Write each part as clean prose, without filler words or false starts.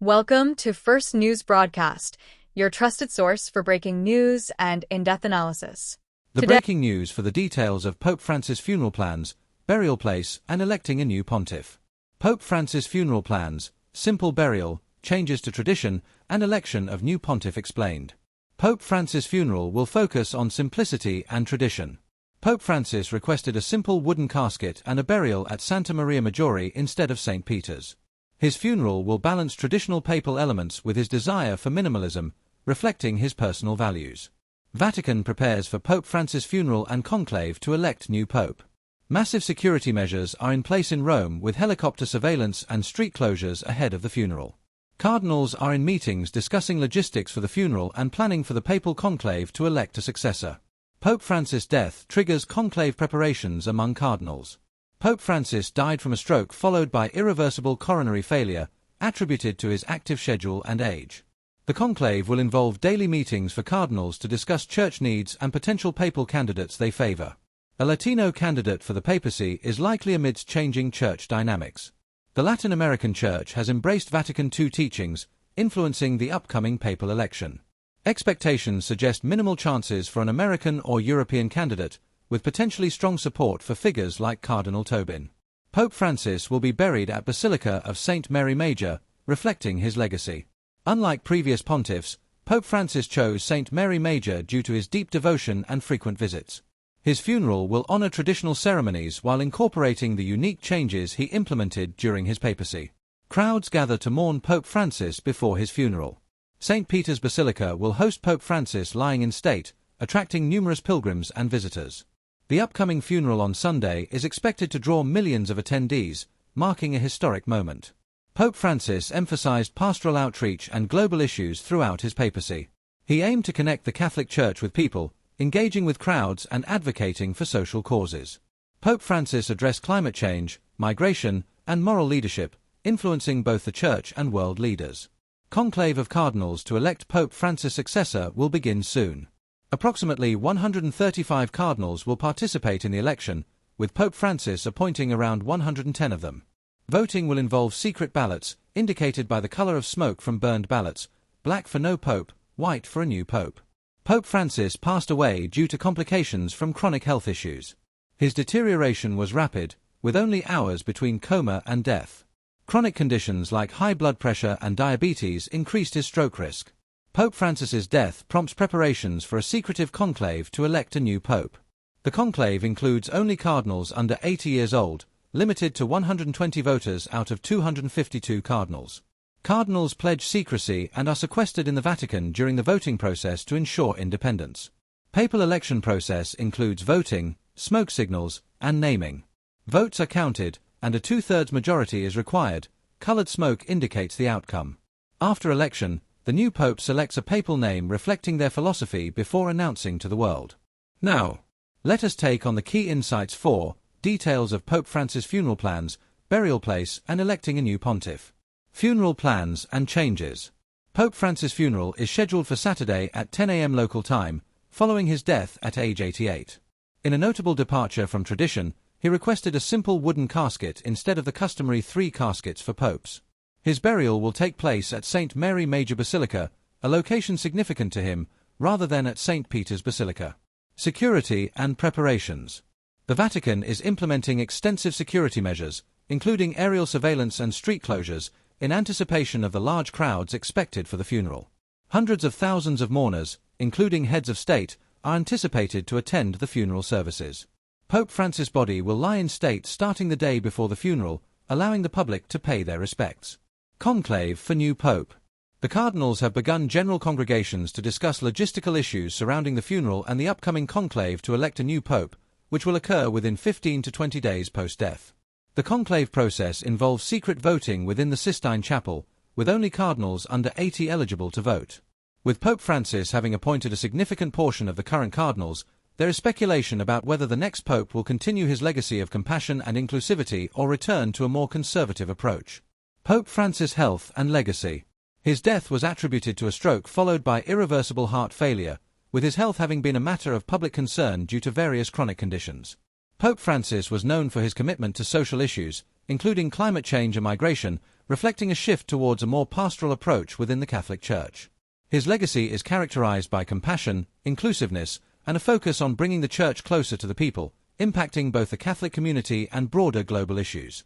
Welcome to First News Broadcast, your trusted source for breaking news and in-depth analysis. The breaking news for the details of Pope Francis' funeral plans, burial place, and electing a new pontiff. Pope Francis' funeral plans, simple burial, changes to tradition, and election of new pontiff explained. Pope Francis' funeral will focus on simplicity and tradition. Pope Francis requested a simple wooden casket and a burial at Santa Maria Maggiore instead of St. Peter's. His funeral will balance traditional papal elements with his desire for minimalism, reflecting his personal values. Vatican prepares for Pope Francis' funeral and conclave to elect new pope. Massive security measures are in place in Rome with helicopter surveillance and street closures ahead of the funeral. Cardinals are in meetings discussing logistics for the funeral and planning for the papal conclave to elect a successor. Pope Francis' death triggers conclave preparations among cardinals. Pope Francis died from a stroke followed by irreversible coronary failure, attributed to his active schedule and age. The conclave will involve daily meetings for cardinals to discuss church needs and potential papal candidates they favor. A Latino candidate for the papacy is likely amidst changing church dynamics. The Latin American Church has embraced Vatican II teachings, influencing the upcoming papal election. Expectations suggest minimal chances for an American or European candidate, with potentially strong support for figures like Cardinal Tobin. Pope Francis will be buried at Basilica of St. Mary Major, reflecting his legacy. Unlike previous pontiffs, Pope Francis chose St. Mary Major due to his deep devotion and frequent visits. His funeral will honor traditional ceremonies while incorporating the unique changes he implemented during his papacy. Crowds gather to mourn Pope Francis before his funeral. St. Peter's Basilica will host Pope Francis lying in state, attracting numerous pilgrims and visitors. The upcoming funeral on Sunday is expected to draw millions of attendees, marking a historic moment. Pope Francis emphasized pastoral outreach and global issues throughout his papacy. He aimed to connect the Catholic Church with people, engaging with crowds and advocating for social causes. Pope Francis addressed climate change, migration, and moral leadership, influencing both the Church and world leaders. Conclave of cardinals to elect Pope Francis' successor will begin soon. Approximately 135 cardinals will participate in the election, with Pope Francis appointing around 110 of them. Voting will involve secret ballots, indicated by the color of smoke from burned ballots, black for no pope, white for a new pope. Pope Francis passed away due to complications from chronic health issues. His deterioration was rapid, with only hours between coma and death. Chronic conditions like high blood pressure and diabetes increased his stroke risk. Pope Francis's death prompts preparations for a secretive conclave to elect a new pope. The conclave includes only cardinals under 80 years old, limited to 120 voters out of 252 cardinals. Cardinals pledge secrecy and are sequestered in the Vatican during the voting process to ensure independence. Papal election process includes voting, smoke signals, and naming. Votes are counted, and a two-thirds majority is required. Colored smoke indicates the outcome. After election, the new pope selects a papal name reflecting their philosophy before announcing to the world. Now, let us take on the key insights for details of Pope Francis' funeral plans, burial place, and electing a new pontiff. Funeral plans and changes. Pope Francis' funeral is scheduled for Saturday at 10 a.m. local time, following his death at age 88. In a notable departure from tradition, he requested a simple wooden casket instead of the customary 3 caskets for popes. His burial will take place at St. Mary Major Basilica, a location significant to him, rather than at St. Peter's Basilica. Security and preparations. The Vatican is implementing extensive security measures, including aerial surveillance and street closures, in anticipation of the large crowds expected for the funeral. Hundreds of thousands of mourners, including heads of state, are anticipated to attend the funeral services. Pope Francis' body will lie in state starting the day before the funeral, allowing the public to pay their respects. Conclave for new pope. The cardinals have begun general congregations to discuss logistical issues surrounding the funeral and the upcoming conclave to elect a new pope, which will occur within 15 to 20 days post-death. The conclave process involves secret voting within the Sistine Chapel, with only cardinals under 80 eligible to vote. With Pope Francis having appointed a significant portion of the current cardinals, there is speculation about whether the next pope will continue his legacy of compassion and inclusivity or return to a more conservative approach. Pope Francis' health and legacy. His death was attributed to a stroke followed by irreversible heart failure, with his health having been a matter of public concern due to various chronic conditions. Pope Francis was known for his commitment to social issues, including climate change and migration, reflecting a shift towards a more pastoral approach within the Catholic Church. His legacy is characterized by compassion, inclusiveness, and a focus on bringing the Church closer to the people, impacting both the Catholic community and broader global issues.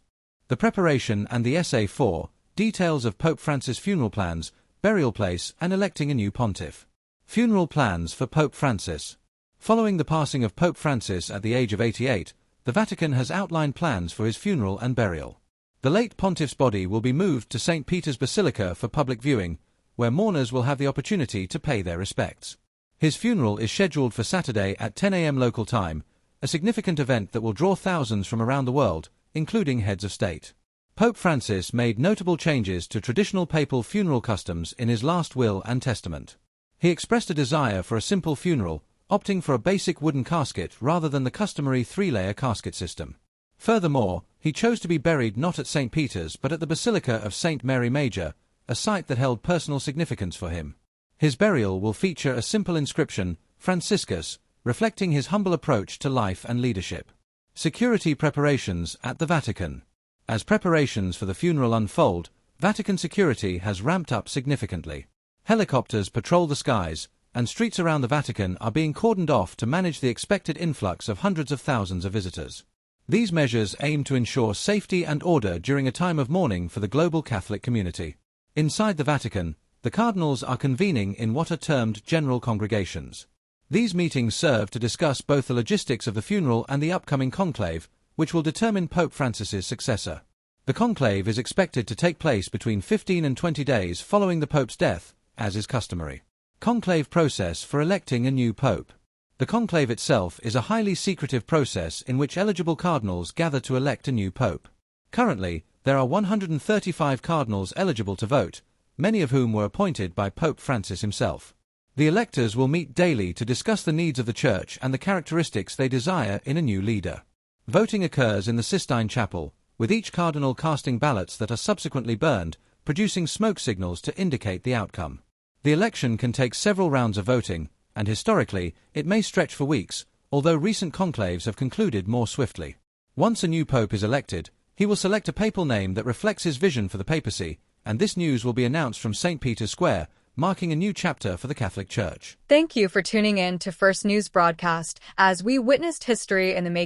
The preparation and the essay 4, details of Pope Francis' funeral plans, burial place, and electing a new pontiff. Funeral plans for Pope Francis. Following the passing of Pope Francis at the age of 88, the Vatican has outlined plans for his funeral and burial. The late pontiff's body will be moved to St. Peter's Basilica for public viewing, where mourners will have the opportunity to pay their respects. His funeral is scheduled for Saturday at 10 a.m. local time, a significant event that will draw thousands from around the world, including heads of state. Pope Francis made notable changes to traditional papal funeral customs in his last will and testament. He expressed a desire for a simple funeral, opting for a basic wooden casket rather than the customary three-layer casket system. Furthermore, he chose to be buried not at St. Peter's but at the Basilica of Santa Maria Maggiore, a site that held personal significance for him. His burial will feature a simple inscription, Franciscus, reflecting his humble approach to life and leadership. Security preparations at the Vatican. As preparations for the funeral unfold, Vatican security has ramped up significantly. Helicopters patrol the skies, and streets around the Vatican are being cordoned off to manage the expected influx of hundreds of thousands of visitors. These measures aim to ensure safety and order during a time of mourning for the global Catholic community. Inside the Vatican, the cardinals are convening in what are termed general congregations. These meetings serve to discuss both the logistics of the funeral and the upcoming conclave, which will determine Pope Francis' successor. The conclave is expected to take place between 15 and 20 days following the Pope's death, as is customary. Conclave process for electing a new pope. The conclave itself is a highly secretive process in which eligible cardinals gather to elect a new pope. Currently, there are 135 cardinals eligible to vote, many of whom were appointed by Pope Francis himself. The electors will meet daily to discuss the needs of the Church and the characteristics they desire in a new leader. Voting occurs in the Sistine Chapel, with each cardinal casting ballots that are subsequently burned, producing smoke signals to indicate the outcome. The election can take several rounds of voting, and historically, it may stretch for weeks, although recent conclaves have concluded more swiftly. Once a new pope is elected, he will select a papal name that reflects his vision for the papacy, and this news will be announced from St. Peter's Square, marking a new chapter for the Catholic Church. Thank you for tuning in to First News Broadcast as we witnessed history in the making.